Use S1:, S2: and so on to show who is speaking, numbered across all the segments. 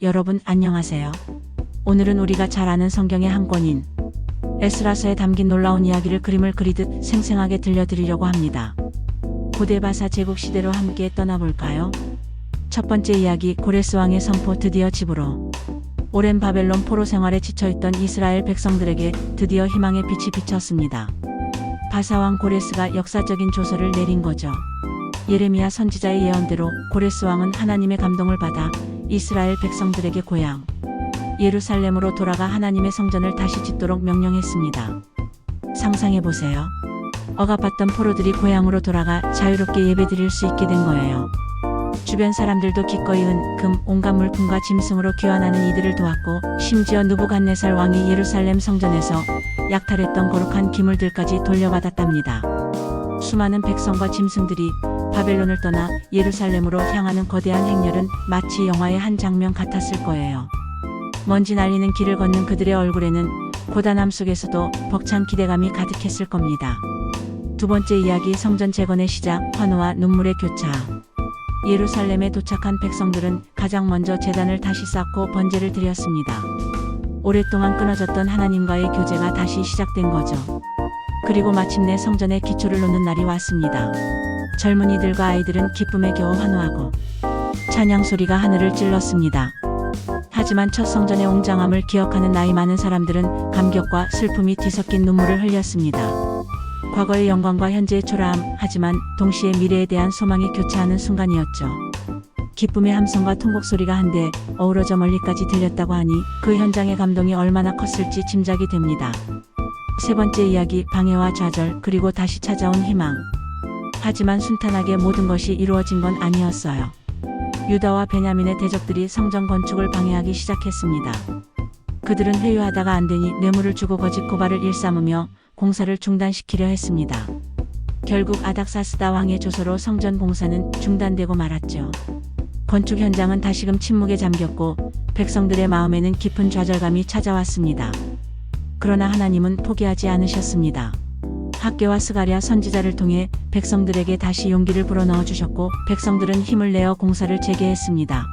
S1: 여러분 안녕하세요. 오늘은 우리가 잘 아는 성경의 한 권인 에스라서에 담긴 놀라운 이야기를 그림을 그리듯 생생하게 들려드리려고 합니다. 고대 바사 제국 시대로 함께 떠나볼까요? 첫 번째 이야기, 고레스 왕의 선포. 드디어 집으로. 오랜 바벨론 포로 생활에 지쳐있던 이스라엘 백성들에게 드디어 희망의 빛이 비쳤습니다. 바사왕 고레스가 역사적인 조서를 내린 거죠. 예레미야 선지자의 예언대로 고레스 왕은 하나님의 감동을 받아 이스라엘 백성들에게 고향 예루살렘으로 돌아가 하나님의 성전을 다시 짓도록 명령했습니다. 상상해보세요. 억압받던 포로들이 고향으로 돌아가 자유롭게 예배드릴 수 있게 된 거예요. 주변 사람들도 기꺼이 은, 금, 온갖 물품과 짐승으로 귀환하는 이들을 도왔고, 심지어 느부갓네살 왕이 예루살렘 성전에서 약탈했던 거룩한 기물들까지 돌려받았답니다. 수많은 백성과 짐승들이 바벨론을 떠나 예루살렘으로 향하는 거대한 행렬은 마치 영화의 한 장면 같았을 거예요. 먼지 날리는 길을 걷는 그들의 얼굴에는 고단함 속에서도 벅찬 기대감이 가득했을 겁니다. 두 번째 이야기, 성전 재건의 시작, 환호와 눈물의 교차. 예루살렘에 도착한 백성들은 가장 먼저 제단을 다시 쌓고 번제를 드렸습니다. 오랫동안 끊어졌던 하나님과의 교제가 다시 시작된 거죠. 그리고 마침내 성전의 기초를 놓는 날이 왔습니다. 젊은이들과 아이들은 기쁨에 겨워 환호하고 찬양 소리가 하늘을 찔렀습니다. 하지만 첫 성전의 웅장함을 기억하는 나이 많은 사람들은 감격과 슬픔이 뒤섞인 눈물을 흘렸습니다. 과거의 영광과 현재의 초라함, 하지만 동시에 미래에 대한 소망이 교차하는 순간이었죠. 기쁨의 함성과 통곡 소리가 한데 어우러져 멀리까지 들렸다고 하니 그 현장의 감동이 얼마나 컸을지 짐작이 됩니다. 세 번째 이야기, 방해와 좌절, 그리고 다시 찾아온 희망. 하지만 순탄하게 모든 것이 이루어진 건 아니었어요. 유다와 베냐민의 대적들이 성전 건축을 방해하기 시작했습니다. 그들은 회유하다가 안되니 뇌물을 주고 거짓 고발을 일삼으며 공사를 중단시키려 했습니다. 결국 아닥사스다 왕의 조서로 성전 공사는 중단되고 말았죠. 건축 현장은 다시금 침묵에 잠겼고 백성들의 마음에는 깊은 좌절감이 찾아왔습니다. 그러나 하나님은 포기하지 않으셨습니다. 학개와 스가랴 선지자를 통해 백성들에게 다시 용기를 불어넣어 주셨고, 백성들은 힘을 내어 공사를 재개했습니다.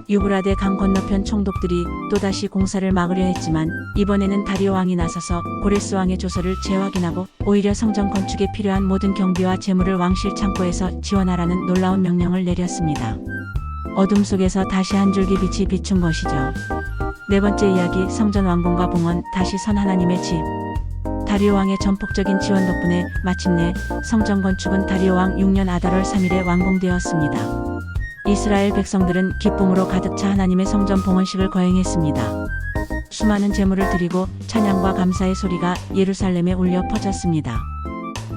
S1: 유브라데 강 건너편 총독들이 또다시 공사를 막으려 했지만 이번에는 다리오 왕이 나서서 고레스 왕의 조서를 재확인하고 오히려 성전 건축에 필요한 모든 경비와 재물을 왕실 창고에서 지원하라는 놀라운 명령을 내렸습니다. 어둠 속에서 다시 한 줄기 빛이 비춘 것이죠. 네 번째 이야기, 성전 완공과 봉헌, 다시 선 하나님의 집. 다리오 왕의 전폭적인 지원 덕분에 마침내 성전 건축은 다리오 왕 6년 아달월 3일에 완공되었습니다. 이스라엘 백성들은 기쁨으로 가득 차 하나님의 성전 봉헌식을 거행했습니다. 수많은 제물을 드리고 찬양과 감사의 소리가 예루살렘에 울려 퍼졌습니다.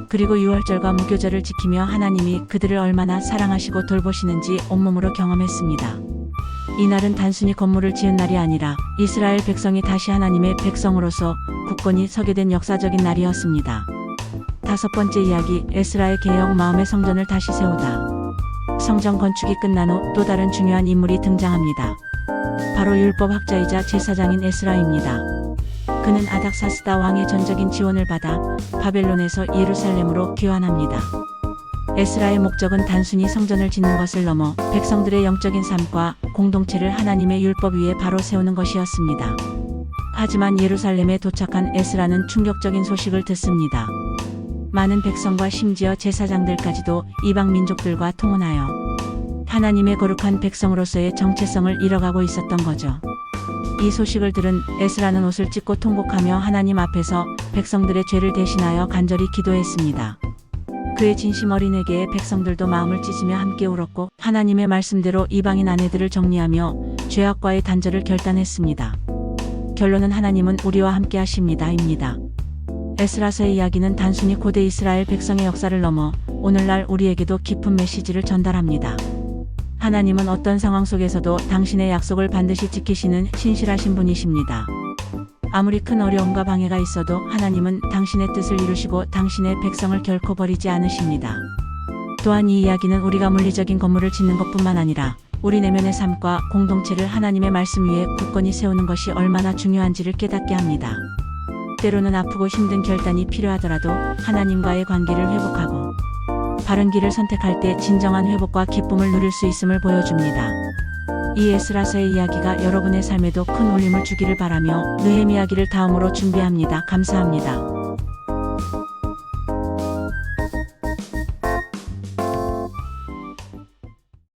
S1: 그리고 유월절과 무교절을 지키며 하나님이 그들을 얼마나 사랑하시고 돌보시는지 온몸으로 경험했습니다. 이날은 단순히 건물을 지은 날이 아니라 이스라엘 백성이 다시 하나님의 백성으로서 굳건히 서게 된 역사적인 날이었습니다. 다섯 번째 이야기, 에스라의 개혁, 마음의 성전을 다시 세우다. 성전 건축이 끝난 후 또 다른 중요한 인물이 등장합니다. 바로 율법학자이자 제사장인 에스라입니다. 그는 아닥사스다 왕의 전적인 지원을 받아 바벨론에서 예루살렘으로 귀환합니다. 에스라의 목적은 단순히 성전을 짓는 것을 넘어 백성들의 영적인 삶과 공동체를 하나님의 율법 위에 바로 세우는 것이었습니다. 하지만 예루살렘에 도착한 에스라는 충격적인 소식을 듣습니다. 많은 백성과 심지어 제사장들까지도 이방 민족들과 통혼하여 하나님의 거룩한 백성으로서의 정체성을 잃어가고 있었던 거죠. 이 소식을 들은 에스라는 옷을 찢고 통곡하며 하나님 앞에서 백성들의 죄를 대신하여 간절히 기도했습니다. 그의 진심 어린 회개에 백성들도 마음을 찢으며 함께 울었고 하나님의 말씀대로 이방인 아내들을 정리하며 죄악과의 단절을 결단했습니다. 결론은 하나님은 우리와 함께 하십니다입니다. 에스라서의 이야기는 단순히 고대 이스라엘 백성의 역사를 넘어 오늘날 우리에게도 깊은 메시지를 전달합니다. 하나님은 어떤 상황 속에서도 당신의 약속을 반드시 지키시는 신실하신 분이십니다. 아무리 큰 어려움과 방해가 있어도 하나님은 당신의 뜻을 이루시고 당신의 백성을 결코 버리지 않으십니다. 또한 이 이야기는 우리가 물리적인 건물을 짓는 것뿐만 아니라 우리 내면의 삶과 공동체를 하나님의 말씀 위에 굳건히 세우는 것이 얼마나 중요한지를 깨닫게 합니다. 때로는 아프고 힘든 결단이 필요하더라도 하나님과의 관계를 회복하고 바른 길을 선택할 때 진정한 회복과 기쁨을 누릴 수 있음을 보여줍니다. 이 에스라서의 이야기가 여러분의 삶에도 큰 울림을 주기를 바라며 느헤미야기를 다음으로 준비합니다. 감사합니다.